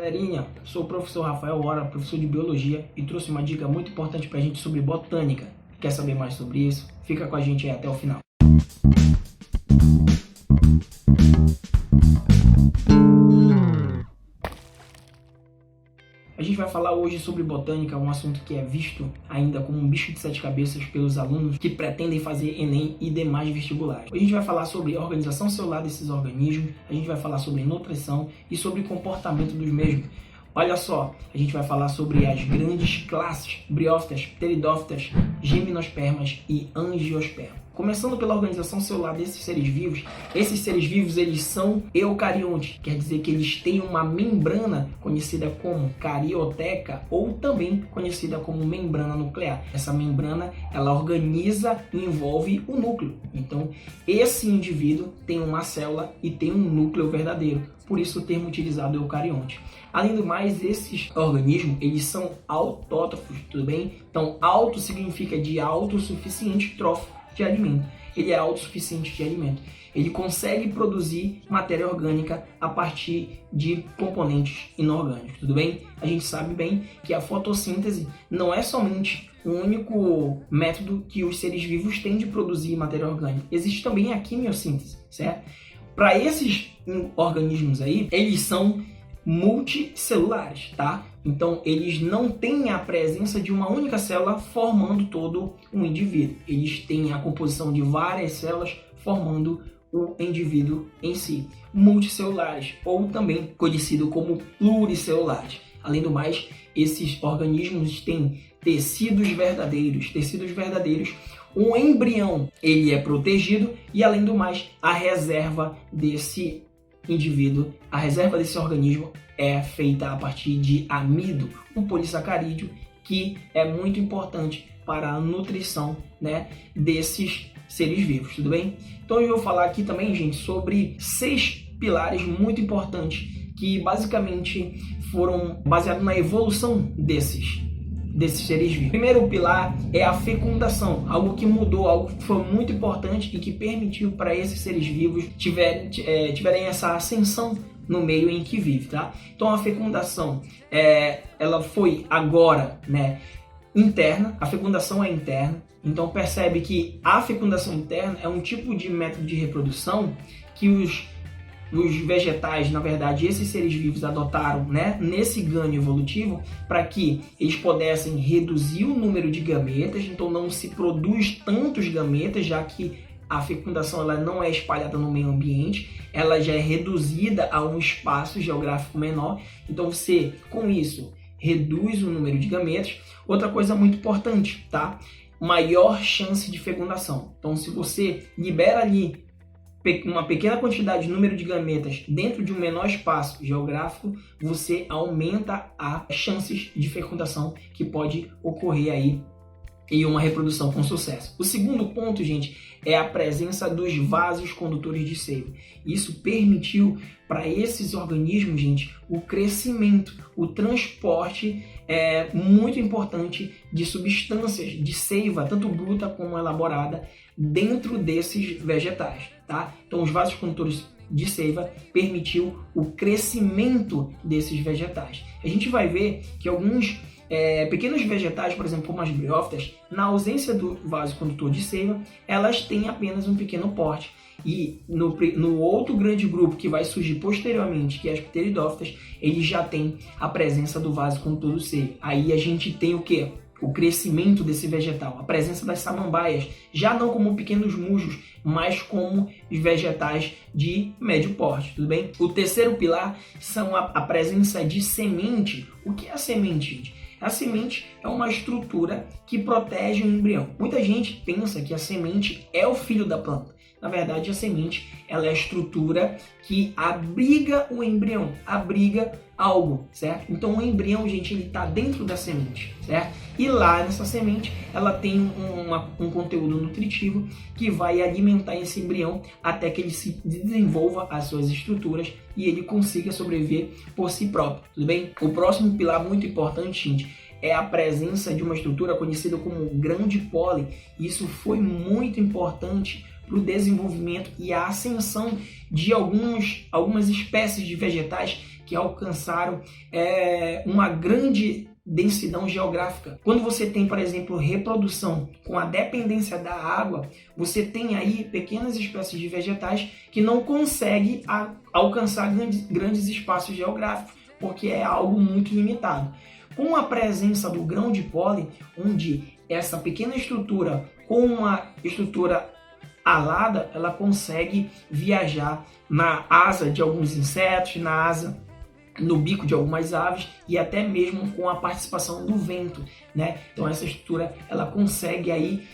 Galerinha, sou o professor Rafael Hora, professor de Biologia, e trouxe uma dica muito importante pra gente sobre botânica. Quer saber mais sobre isso? Fica com a gente aí até o final. A gente vai falar hoje sobre botânica, um assunto que é visto ainda como um bicho de sete cabeças pelos alunos que pretendem fazer Enem e demais vestibulares. A gente vai falar sobre a organização celular desses organismos, a gente vai falar sobre nutrição e sobre comportamento dos mesmos. Olha só, a gente vai falar sobre as grandes classes, briófitas, pteridófitas, gimnospermas e angiospermas. Começando pela organização celular desses seres vivos, eles são eucariontes, quer dizer que eles têm uma membrana conhecida como carioteca ou também conhecida como membrana nuclear. Essa membrana, ela organiza e envolve o núcleo. Então, esse indivíduo tem uma célula e tem um núcleo verdadeiro, por isso o termo utilizado é eucarionte. Além do mais, esses organismos, eles são autótrofos, tudo bem? Então, auto significa de autossuficiente, trófico de alimento. Ele é autossuficiente de alimento. Ele consegue produzir matéria orgânica a partir de componentes inorgânicos, tudo bem? A gente sabe bem que a fotossíntese não é somente o único método que os seres vivos têm de produzir matéria orgânica. Existe também a quimiossíntese, certo? Para esses organismos aí, eles são multicelulares, tá? Então, eles não têm a presença de uma única célula formando todo um indivíduo. Eles têm a composição de várias células formando o indivíduo em si. Multicelulares, ou também conhecido como pluricelulares. Além do mais, esses organismos têm tecidos verdadeiros. Tecidos verdadeiros. O embrião, ele é protegido e, além do mais, a reserva desse indivíduo, a reserva desse organismo é feita a partir de amido, um polissacarídeo que é muito importante para a nutrição, né, desses seres vivos, tudo bem? Então eu vou falar aqui também, gente, sobre 6 pilares muito importantes que basicamente foram baseados na evolução desses seres vivos. O primeiro pilar é a fecundação, algo que mudou, algo que foi muito importante e que permitiu para esses seres vivos tiverem essa ascensão no meio em que vive, tá? Então a fecundação, ela foi agora, né, interna, a fecundação é interna, então percebe que a fecundação interna é um tipo de método de reprodução que os vegetais, na verdade, esses seres vivos adotaram, né, nesse ganho evolutivo para que eles pudessem reduzir o número de gametas, então não se produz tantos gametas, já que a fecundação ela não é espalhada no meio ambiente, ela já é reduzida a um espaço geográfico menor, então você, com isso, reduz o número de gametas. Outra coisa muito importante, tá? Maior chance de fecundação. Então, se você libera ali uma pequena quantidade de número de gametas dentro de um menor espaço geográfico, você aumenta as chances de fecundação que pode ocorrer aí em uma reprodução com sucesso. O segundo ponto, gente, é a presença dos vasos condutores de seiva. Isso permitiu para esses organismos, gente, o crescimento, o transporte muito importante de substâncias de seiva, tanto bruta como elaborada, dentro desses vegetais, tá? Então, os vasos condutores de seiva permitiu o crescimento desses vegetais. A gente vai ver que alguns pequenos vegetais, por exemplo, como as briófitas, na ausência do vaso condutor de seiva, elas têm apenas um pequeno porte. E no outro grande grupo que vai surgir posteriormente, que é as pteridófitas, eles já têm a presença do vaso condutor de seiva. Aí a gente tem o quê? O crescimento desse vegetal, a presença das samambaias, já não como pequenos musgos, mas como vegetais de médio porte, tudo bem? O terceiro pilar são a presença de semente. O que é a semente, gente? A semente é uma estrutura que protege o embrião. Muita gente pensa que a semente é o filho da planta. Na verdade, a semente ela é a estrutura que abriga o embrião, abriga algo, certo? Então, o embrião, gente, ele está dentro da semente, certo? E lá nessa semente, ela tem um conteúdo nutritivo que vai alimentar esse embrião até que ele se desenvolva as suas estruturas e ele consiga sobreviver por si próprio, tudo bem? O próximo pilar muito importante, gente, é a presença de uma estrutura conhecida como grão de pólen. Isso foi muito importante para o desenvolvimento e a ascensão de algumas espécies de vegetais que alcançaram uma grande densidão geográfica. Quando você tem, por exemplo, reprodução com a dependência da água, você tem aí pequenas espécies de vegetais que não conseguem alcançar grandes espaços geográficos, porque é algo muito limitado. Com a presença do grão de pólen, onde essa pequena estrutura, com uma estrutura alada, ela consegue viajar na asa de alguns insetos, na asa, no bico de algumas aves e até mesmo com a participação do vento, né? Então essa estrutura ela consegue aí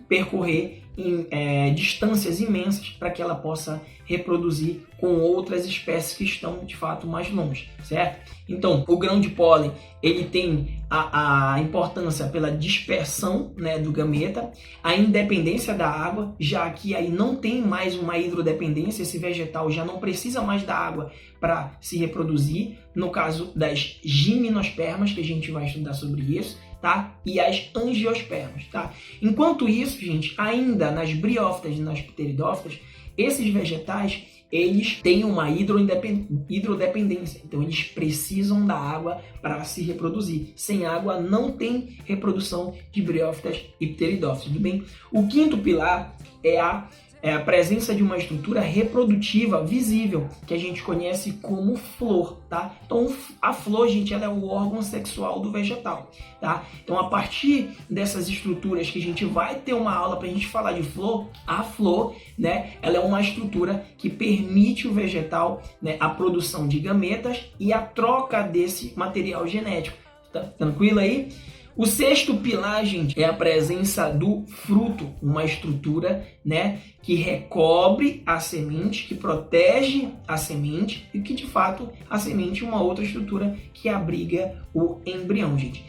percorrer em distâncias imensas para que ela possa reproduzir com outras espécies que estão de fato mais longe, certo? Então o grão de pólen ele tem a importância pela dispersão, né, do gameta, a independência da água, já que aí não tem mais uma hidrodependência, esse vegetal já não precisa mais da água para se reproduzir, no caso das gimnospermas, que a gente vai estudar sobre isso, tá? E as angiospermas, tá? Enquanto isso, gente, ainda nas briófitas e nas pteridófitas, esses vegetais, eles têm uma hidrodependência, então eles precisam da água para se reproduzir. Sem água não tem reprodução de briófitas e pteridófitas, tudo bem? O quinto pilar é a presença de uma estrutura reprodutiva visível, que a gente conhece como flor, tá? Então, a flor, gente, ela é o órgão sexual do vegetal, tá? Então, a partir dessas estruturas que a gente vai ter uma aula para a gente falar de flor, a flor, né, ela é uma estrutura que permite o vegetal, né, a produção de gametas e a troca desse material genético, tá? Tranquilo aí? O sexto pilar, gente, é a presença do fruto, uma estrutura, né, que recobre a semente, que protege a semente e que, de fato, a semente é uma outra estrutura que abriga o embrião, gente.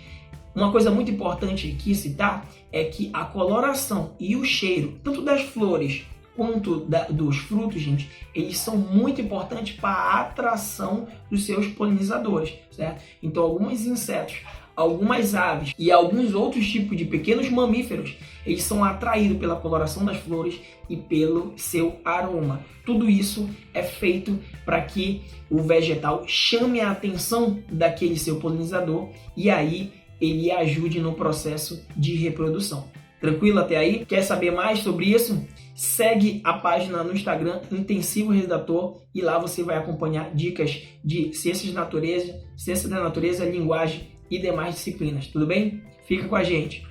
Uma coisa muito importante aqui citar é que a coloração e o cheiro, tanto das flores quanto dos frutos, gente, eles são muito importantes para a atração dos seus polinizadores, certo? Então, alguns insetos, algumas aves e alguns outros tipos de pequenos mamíferos, eles são atraídos pela coloração das flores e pelo seu aroma. Tudo isso é feito para que o vegetal chame a atenção daquele seu polinizador e aí ele ajude no processo de reprodução. Tranquilo até aí? Quer saber mais sobre isso? Segue a página no Instagram Intensivo Redator e lá você vai acompanhar dicas de ciência da natureza, linguagem e demais disciplinas, tudo bem? Fica com a gente!